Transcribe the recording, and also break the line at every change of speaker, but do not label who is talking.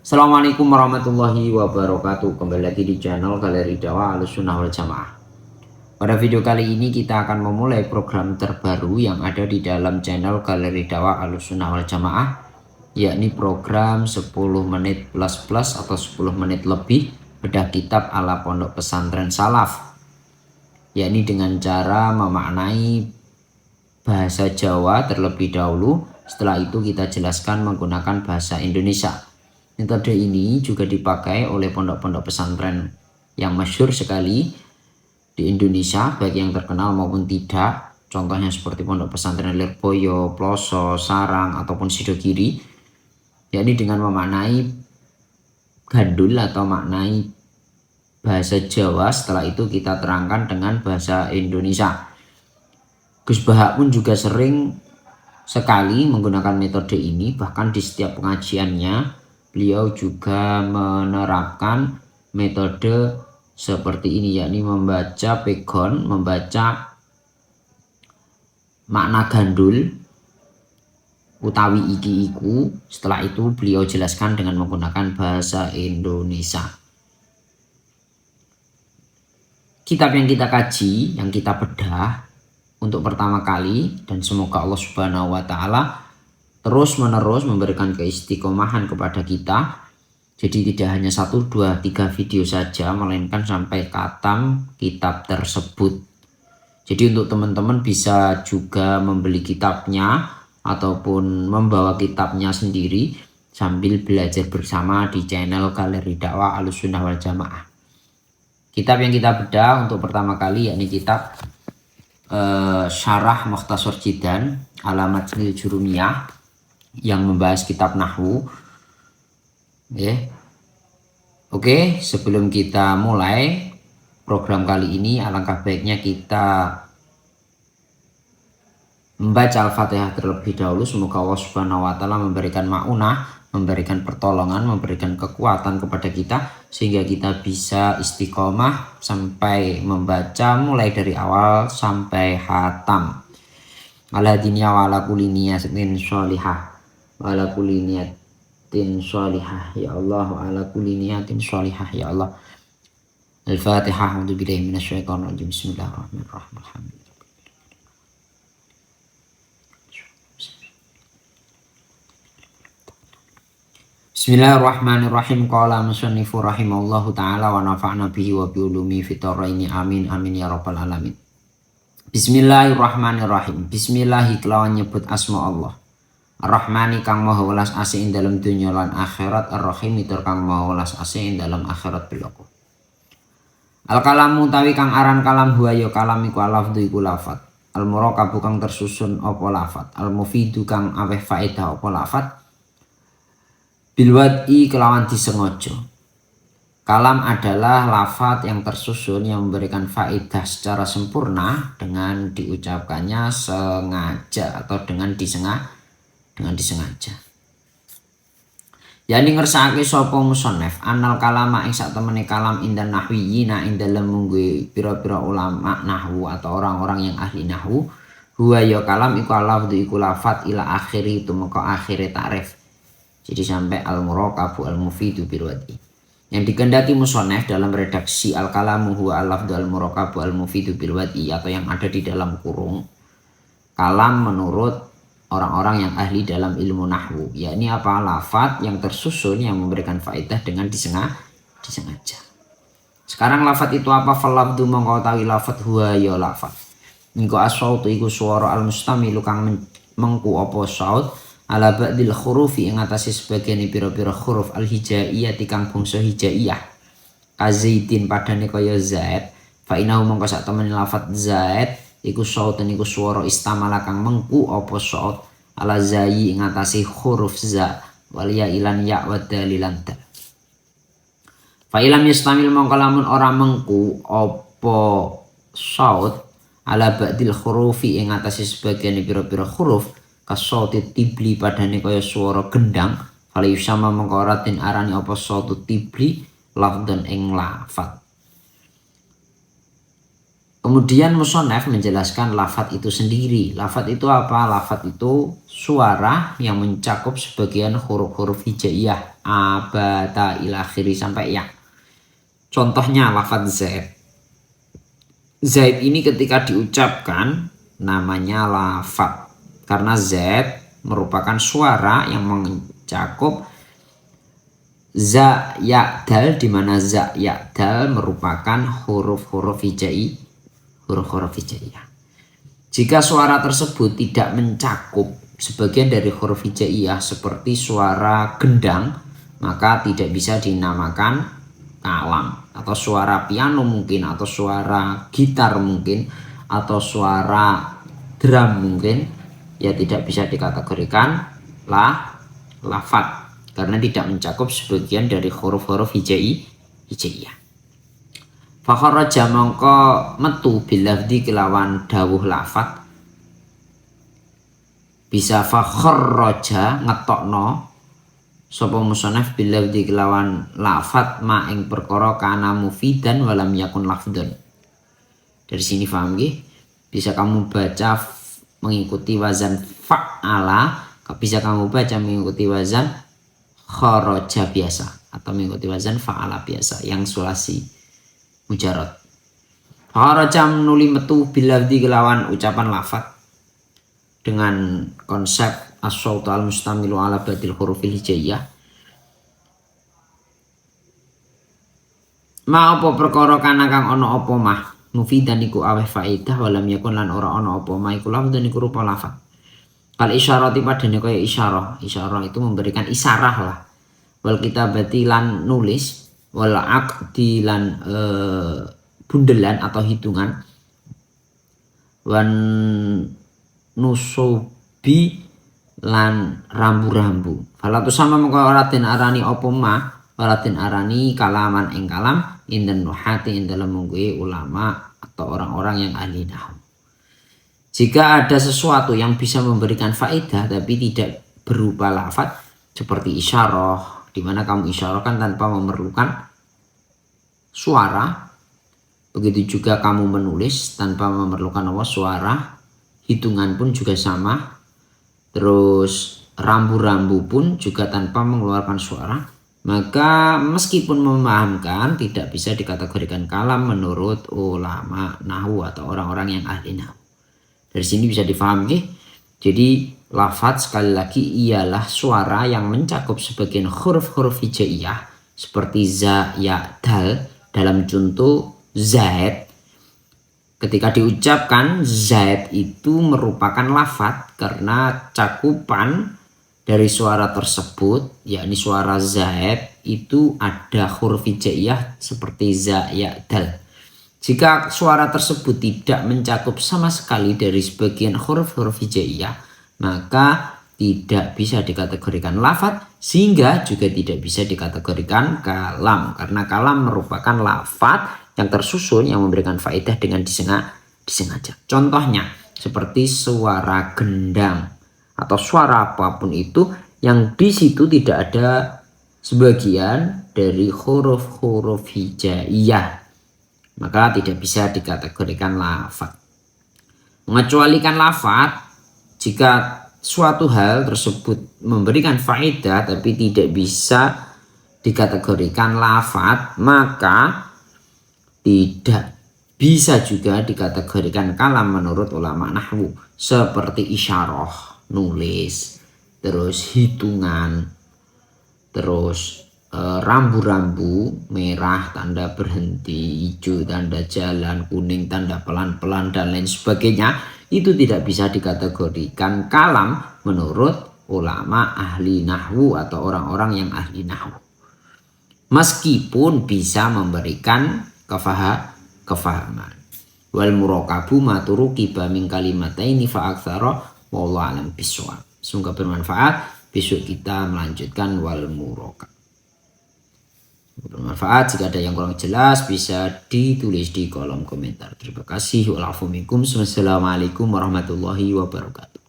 Assalamualaikum warahmatullahi wabarakatuh. Kembali lagi di channel Galeri Dakwah Ahlussunnah wal Jamaah. Pada video kali ini kita akan memulai program terbaru yang ada di dalam channel Galeri Dakwah Ahlussunnah wal Jamaah, yakni program 10 menit plus atau 10 menit lebih bedah kitab ala pondok pesantren salaf, yakni dengan cara memaknai bahasa Jawa terlebih dahulu. Setelah itu kita jelaskan menggunakan bahasa Indonesia. Metode ini juga dipakai oleh pondok-pondok pesantren yang masyhur sekali di Indonesia, baik yang terkenal maupun tidak. Contohnya seperti pondok pesantren Lirboyo, Ploso, Sarang, ataupun Sidogiri, yakni dengan memaknai gandul atau maknai bahasa Jawa. Setelah itu kita terangkan dengan bahasa Indonesia. Gus Bahak pun juga sering sekali menggunakan metode ini, bahkan di setiap pengajiannya beliau juga menerapkan metode seperti ini, yakni membaca pegon, membaca makna gandul utawi iki iku. Setelah itu beliau jelaskan dengan menggunakan bahasa Indonesia. Kitab yang kita kaji, yang kita bedah untuk pertama kali, dan semoga Allah Subhanahu wa Ta'ala terus menerus memberikan keistiqomahan kepada kita. Jadi tidak hanya 1, 2, 3 video saja, melainkan sampai khatam kitab tersebut. Jadi untuk teman-teman bisa juga membeli kitabnya ataupun membawa kitabnya sendiri sambil belajar bersama di channel Galeri Dakwah Ahlussunnah wal Jamaah. Kitab yang kita bedah untuk pertama kali yakni kitab Syarah Mukhtasar Jidan ala Matnil Jurumiyah yang membahas kitab Nahwu. Oke, sebelum kita mulai program kali ini, alangkah baiknya kita membaca Al-Fatihah terlebih dahulu. Semoga Allah Subhanahu wa Ta'ala memberikan ma'unah, memberikan pertolongan, memberikan kekuatan kepada kita sehingga kita bisa istiqomah sampai membaca mulai dari awal sampai khatam. Ala dinya wa ala kulli niyatin sholihah wa ala kulli niyatin sholihah ya Allah, wa ala kulli niyatin sholihah ya Allah. Al-Fatihah. A'udzu billahi minasyaitonir rajim. Bismillahirrahmanirrahim. Alhamdulillah. Bismillahirrahmanirrahim. Qala musannifu rahimallahu ta'ala wa nafa'na bihi wa bi ulumi fid dharaini amin amin ya rabbal alamin. Bismillahirrahmanirrahim. Bismillahi kelawan nyebut asma Allah. Ar-Rahmani kang maha welas asih ing dalam dunya lan akhirat, Ar-Rahim tur kang maha welas asih ing dalam akhirat biloko. Al-kalamu tawi kang aran kalam huwa ya kalam iku lafdhu iku lafat. Al-murakabu kang tersusun apa lafat. Al-mufidu kang aweh faedah apa lafat. Bilwad'i kelawan disengaja. Kalam adalah lafaz yang tersusun yang memberikan faedah secara sempurna dengan diucapkannya sengaja atau dengan disengaja. Yani ngersakake sapa musannaf anal kalama ing saktemene kalam indan nahwiyina ing dalem mungguhe pira-pira ulama nahwu atau orang-orang yang ahli nahwu, huwa ya kalam iku lafdhu iku lafaz ila akhiri tumeka akhire ta'rif. Jadi sampai al-murakabu al-mufidu birwadi. Yang dikendaki musannaf dalam redaksi al-kalamu huwa al-lafdhu al-murakabu al-mufidu birwadi atau yang ada di dalam kurung kalam menurut orang-orang yang ahli dalam ilmu nahwu, yakni apa? Lafaz yang tersusun yang memberikan faedah dengan disengaja. Sekarang lafaz itu apa? Falafdhu mongko tawi lafaz huwa ya lafaz. Engko as-sautu iku swara al-mustamilu kang mengku apa saut ala ba'dil khurufi ing atase sebagian pira-pira huruf al-hijaiyah kang bangsa hijaiyah. Kazaitin padane kaya zaid, fa inahu mongko sak temene lafaz zaid iku sautun iku swara istamala kang mengku apa saut ala zai ing atase huruf za wal ya ilan ya wa dalilan ta. Fa ilam yastamil mongko lamun ora mengku apa saut ala ba'dil khurufi ing atase sebagian pira-pira huruf kasauti tibli padane kaya swara gendang, fala yusama mengko ora den arani apa sautu tibli lafdhan ing lafaz. Kemudian musonef menjelaskan lafat itu sendiri. Lafat itu apa? Lafat itu suara yang mencakup sebagian huruf-huruf hijaiyah. A, ba, ta, ila akhiri sampai ya. Contohnya lafat zaid. Zaid ini ketika diucapkan namanya lafat. Karena zaid merupakan suara yang mencakup za, ya, dal, di mana za, ya, dal merupakan huruf-huruf hijaiyah. Huruf-huruf hijaiyah. Jika suara tersebut tidak mencakup sebagian dari huruf hijaiyah seperti suara gendang, maka tidak bisa dinamakan kalam. Atau suara piano mungkin, atau suara gitar mungkin, atau suara drum mungkin, ya tidak bisa dikategorikan lafat karena tidak mencakup sebagian dari huruf-huruf hijaiyah. Fakharaja mongko metu bilafdi kelawan dawuh lafat. Bisa fakharaja ngetokno sapa musannaf bilafdi kelawan lafat ma ing perkara kana mufidan walam yakun lafdun. Dari sini paham nggih? Bisa kamu baca mengikuti wazan fa'ala, bisa kamu baca mengikuti wazan kharaja biasa atau mengikuti wazan fa'ala biasa yang sulasi mujarad. Kharaja nuli metu bilafdi kelawan ucapan lafat dengan konsep as-sautu al-mustamilu ala badil hurufil hijaiyah. Ma apa perkara kana kang ana apa mah mufidan iku aweh faedah walam yakun lan ora ana apa mah iku lafdun iku rupa lafat. Kal isyarati padane kaya isyarah. Isyarah itu memberikan isyarah lah. Wal kitabati lan nulis, wal aqdi lan bundelan atau hitungan, wan nusubi lan rambu-rambu. Falatu sama mengko ora den arani apa mah, ora den arani kalaman ing kalam indan nuhati ing dalam mungguhe ulama atau orang-orang yang ahli nahwu. Jika ada sesuatu yang bisa memberikan faedah tapi tidak berupa lafaz seperti isyarah, di mana kamu isyarahkan tanpa memerlukan suara, begitu juga kamu menulis tanpa memerlukan suara, hitungan pun juga sama, terus rambu-rambu pun juga tanpa mengeluarkan suara, maka meskipun memahamkan tidak bisa dikategorikan kalam menurut ulama nahwu atau orang-orang yang ahli nahwu. Dari sini bisa difahami. Jadi lafaz sekali lagi ialah suara yang mencakup sebagian huruf-huruf hijaiyah seperti za, ya, dal. Dalam contoh zaid, ketika diucapkan zaid itu merupakan lafaz karena cakupan dari suara tersebut, yakni suara zaid itu ada huruf hijaiyah seperti za, ya, dal. Jika suara tersebut tidak mencakup sama sekali dari sebagian huruf-huruf hijaiyah, maka tidak bisa dikategorikan lafaz, sehingga juga tidak bisa dikategorikan kalam, karena kalam merupakan lafaz yang tersusun yang memberikan faedah dengan disengaja. Contohnya seperti suara gendang atau suara apapun itu yang di situ tidak ada sebagian dari huruf-huruf hijaiyah, maka tidak bisa dikategorikan lafaz. Mengecualikan lafaz, jika suatu hal tersebut memberikan faedah tapi tidak bisa dikategorikan lafaz, maka tidak bisa juga dikategorikan kalam menurut ulama nahwu, seperti isyarah, nulis, terus hitungan, terus rambu-rambu, merah tanda berhenti, hijau tanda jalan, kuning tanda pelan-pelan dan lain sebagainya, itu tidak bisa dikategorikan kalam menurut ulama ahli nahwu atau orang-orang yang ahli nahwu, meskipun bisa memberikan kefahaman. Wal murakabu maturukiba min kalimataini fa aktsara wallahu alam bisawab. Semoga bermanfaat. Besok kita melanjutkan wal murakab. Bermanfaat. Jika ada yang kurang jelas bisa ditulis di kolom komentar. Terima kasih. Wassalamualaikum warahmatullahi wabarakatuh.